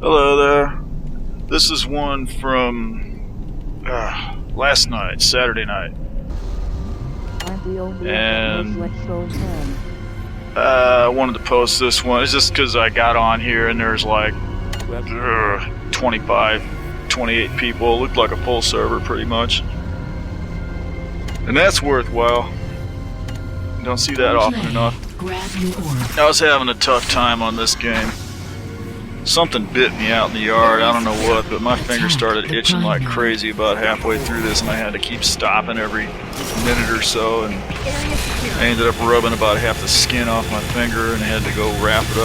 Hello there. This is one from last night, Saturday night. And I wanted to post this one. It's just because I got on here and there's like 25, 28 people. It looked like a full server pretty much. And that's worthwhile. You don't see that often enough. I was having a tough time on this game. Something bit me out in the yard, I don't know what, but my fingers started itching like crazy about halfway through this, and I had to keep stopping every minute or so, and I ended up rubbing about half the skin off my finger, and I had to go wrap it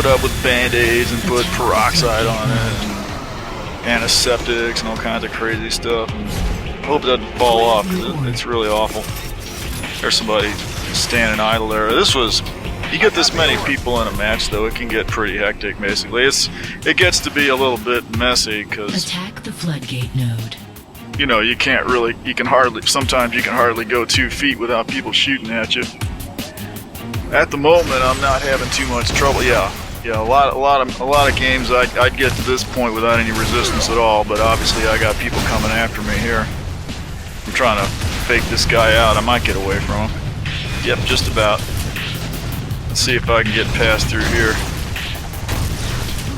up with band-aids and put peroxide on it, and antiseptics and all kinds of crazy stuff, and I hope it doesn't fall off, because it's really awful. There's somebody standing idle there. You get this many people in a match, though, it can get pretty hectic. Basically, it gets to be a little bit messy because attack the floodgate node. You know, sometimes you can hardly go 2 feet without people shooting at you. At the moment, I'm not having too much trouble. Yeah, a lot of games I'd get to this point without any resistance at all. But obviously, I got people coming after me here. I'm trying to fake this guy out. I might get away from him. Yep, just about. Let's see if I can get past through here.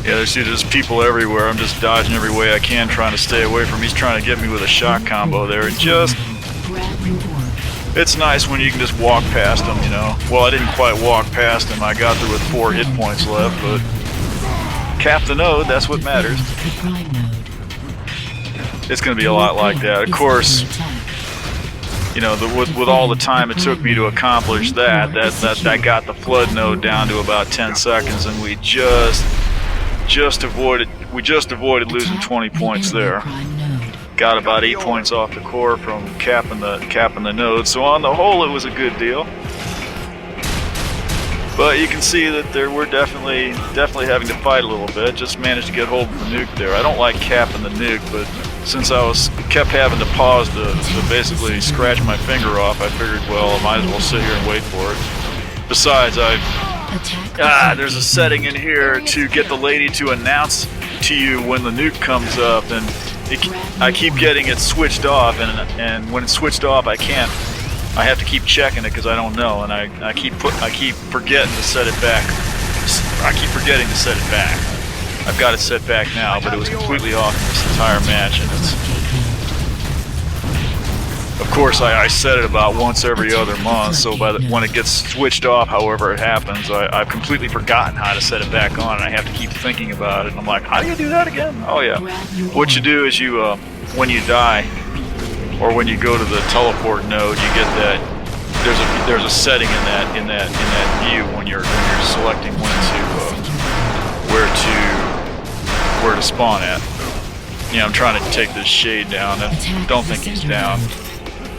Yeah, there's people everywhere. I'm just dodging every way I can, trying to stay away from him. He's trying to get me with a shot combo there. It's nice when you can just walk past him, you know. Well, I didn't quite walk past him. I got there with 4 hit points left, but cap the node, that's what matters. It's going to be a lot like that. Of course, you know, with all the time it took me to accomplish that got the flood node down to about 10 seconds, and we just avoided losing 20 points there. Got about 8 points off the core from capping the node. So on the whole, it was a good deal. But you can see that we're definitely having to fight a little bit. Just managed to get hold of the nuke there. I don't like capping the nuke, but since I kept having to pause to basically scratch my finger off, I figured, well, I might as well sit here and wait for it. Besides, there's a setting in here to get the lady to announce to you when the nuke comes up, and I keep getting it switched off, and when it's switched off, I have to keep checking it because I don't know, and I keep forgetting to set it back. I keep forgetting to set it back. I've got it set back now, but it was completely off in this entire match, and of course I set it about once every other month, so when it gets switched off, however it happens, I've completely forgotten how to set it back on, and I have to keep thinking about it, and I'm like, how do you do that again? Oh yeah. What you do is when you die, or when you go to the teleport node, you get that there's a setting in that view when you're selecting where to spawn at. Yeah, I'm trying to take this shade down. I don't think he's down.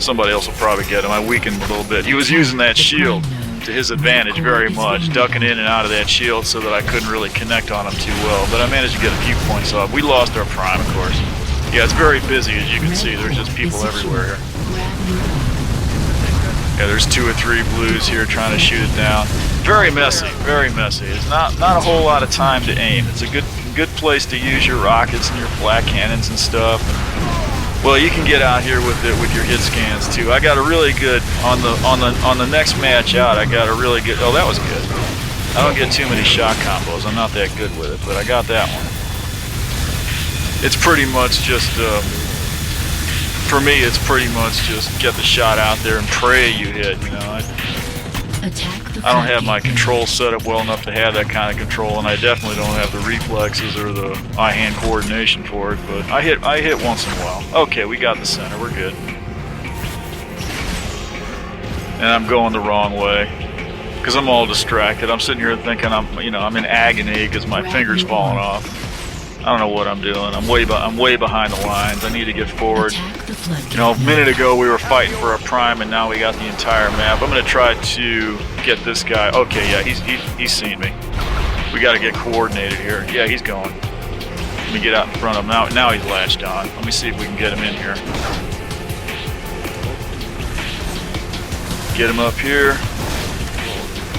Somebody else will probably get him. I weakened a little bit. He was using that shield to his advantage very much, ducking in and out of that shield so that I couldn't really connect on him too well. But I managed to get a few points off. We lost our prime, of course. Yeah, it's very busy, as you can see. There's just people everywhere here. Yeah, there's 2 or 3 blues here trying to shoot it down. Very messy, very messy. It's not a whole lot of time to aim. It's a good place to use your rockets and your flak cannons and stuff. Well, you can get out here with your hit scans too. I got a really good on the next match out. I got a really good. Oh, that was good. I don't get too many shot combos. I'm not that good with it, but I got that one. It's pretty much just for me. It's pretty much just get the shot out there and pray you hit. You know. I don't have my control set up well enough to have that kind of control, and I definitely don't have the reflexes or the eye-hand coordination for it, but I hit once in a while. Okay, we got the center, we're good. And I'm going the wrong way, because I'm all distracted. I'm sitting here thinking I'm in agony because my finger's falling off. I don't know what I'm doing. I'm way behind the lines. I need to get forward. You know, a minute ago we were fighting for our prime, and now we got the entire map. I'm going to try to get this guy. Okay, yeah, he's seen me. We got to get coordinated here. Yeah, he's going. Let me get out in front of him. Now he's latched on. Let me see if we can get him in here. Get him up here.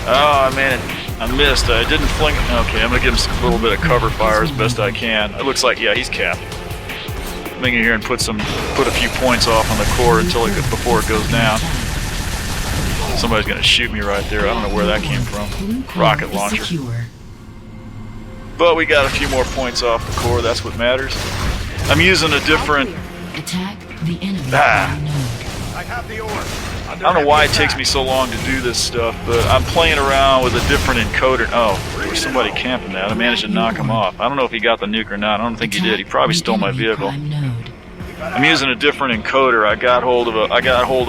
Oh man, I missed. I didn't fling. Okay, I'm gonna give him a little bit of cover fire as best I can. It looks like, yeah, he's capped. I'm gonna get here and put a few points off on the core before it goes down. Somebody's gonna shoot me right there. I don't know where that came from. Rocket launcher. But we got a few more points off the core. That's what matters. I'm using a different. Attack the enemy. I have the orb. I don't know why it takes me so long to do this stuff, but I'm playing around with a different encoder. Oh, there was somebody camping that. I managed to knock him off. I don't know if he got the nuke or not. I don't think he did. He probably stole my vehicle. I'm using a different encoder. I got hold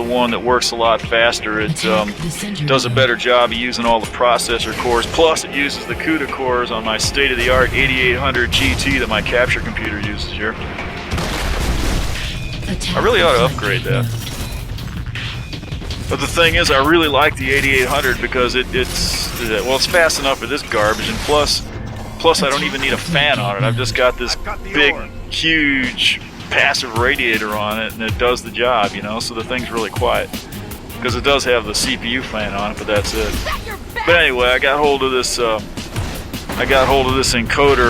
of one that works a lot faster. It does a better job of using all the processor cores. Plus, it uses the CUDA cores on my state-of-the-art 8800 GT that my capture computer uses here. I really ought to upgrade that. But the thing is, I really like the 8800 because it's fast enough for this garbage, and plus I don't even need a fan on it. I've just got this big, huge passive radiator on it, and it does the job, you know. So the thing's really quiet because it does have the CPU fan on it, but that's it. But anyway, I got hold of this encoder,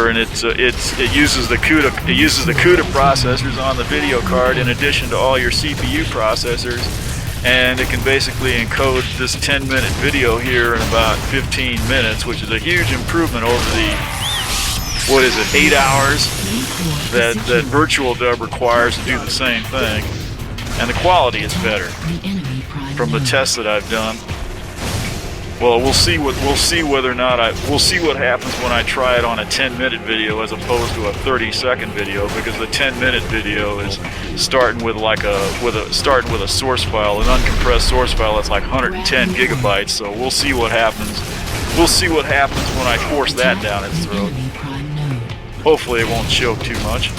and it uses the CUDA processors on the video card in addition to all your CPU processors. And it can basically encode this 10-minute video here in about 15 minutes, which is a huge improvement over the, 8 hours that Virtual Dub requires to do the same thing. And the quality is better from the tests that I've done. Well, we'll see what happens when I try it on a 10-minute video as opposed to a 30-second video, because the 10-minute video is starting with a source file, an uncompressed source file that's like 110 gigabytes. So we'll see what happens. We'll see what happens when I force that down its throat. Hopefully it won't choke too much.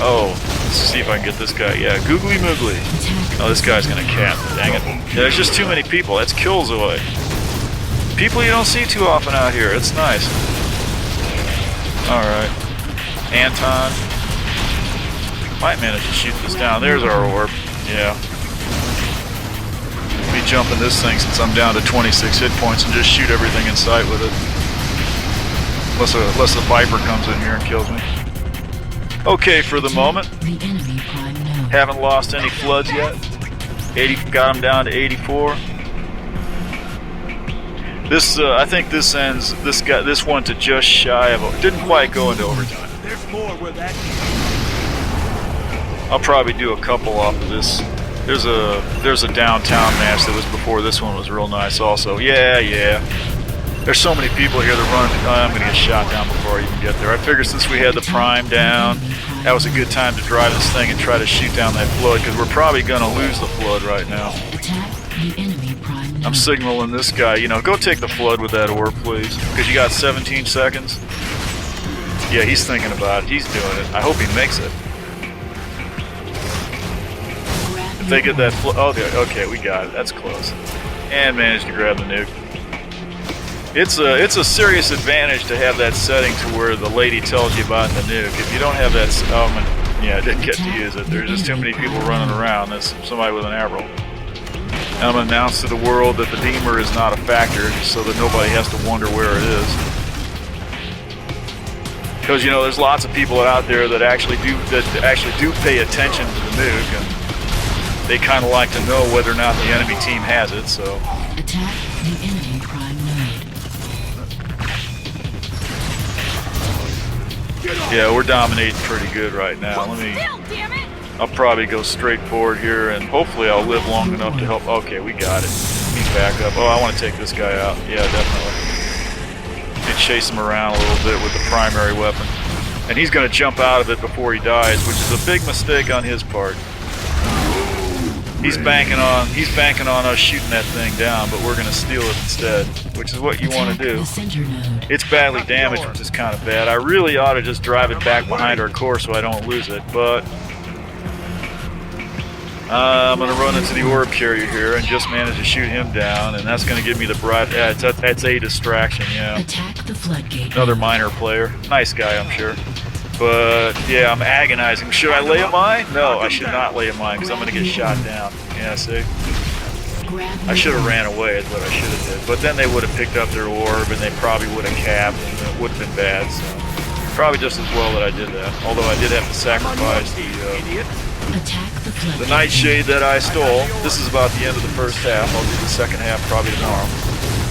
Oh, let's see if I can get this guy. Yeah, googly moogly. Oh, this guy's gonna cap. Dang it. Yeah, there's just too many people. That's Killzoy. People you don't see too often out here. It's nice. Alright. Anton. Might manage to shoot this down. There's our orb. Yeah. Let me jump in this thing since I'm down to 26 hit points and just shoot everything in sight with it. Unless the Viper comes in here and kills me. Okay, for the moment. Haven't lost any floods yet. Got them down to 84. This, I think this ends. This one to just shy of. Didn't quite go into overtime. There's more where that. I'll probably do a couple off of this. There's a downtown match that was before this one was real nice also. Yeah. There's so many people here that run. I'm going to get shot down before I even get there. I figured since we had the prime down, that was a good time to drive this thing and try to shoot down that flood, because we're probably going to lose the flood right now. I'm signaling this guy, you know, go take the flood with that orb, please, because you got 17 seconds. Yeah, he's thinking about it. He's doing it. I hope he makes it. If they get that flood, okay, we got it. That's close. And managed to grab the nuke. It's a serious advantage to have that setting to where the lady tells you about the nuke. If you don't have that, I didn't get to use it. There's just too many people running around. There's somebody with an arrow. And I'm going to announce to the world that the Deemer is not a factor, so that nobody has to wonder where it is. Because, you know, there's lots of people out there that actually do pay attention to the nuke, and they kind of like to know whether or not the enemy team has it. So. Attack the enemy prime node. Yeah, we're dominating pretty good right now. I'll probably go straight forward here, and hopefully I'll live long enough to help. Okay, we got it. He's back up. Oh, I want to take this guy out. Yeah, definitely. And chase him around a little bit with the primary weapon. And he's going to jump out of it before he dies, which is a big mistake on his part. He's banking on us shooting that thing down, but we're going to steal it instead, which is what you want to do. It's badly damaged, which is kind of bad. I really ought to just drive it back behind our core so I don't lose it, but I'm going to run into the orb carrier here and just manage to shoot him down, and that's going to give me the bright. That's a distraction, yeah. Attack the floodgate. Another minor player. Nice guy, I'm sure. But, yeah, I'm agonizing. Should I lay a mine? No, I should not lay a mine because I'm going to get shot down. Yeah, see? Grab I your should have orb. ran away is what I should have did. But then they would have picked up their orb and they probably would have capped and it would have been bad. So probably just as well that I did that. Although I did have to sacrifice Idiot. Attack the floodgate. the nightshade that I stole. This is about the end of the first half. I'll do the second half probably tomorrow.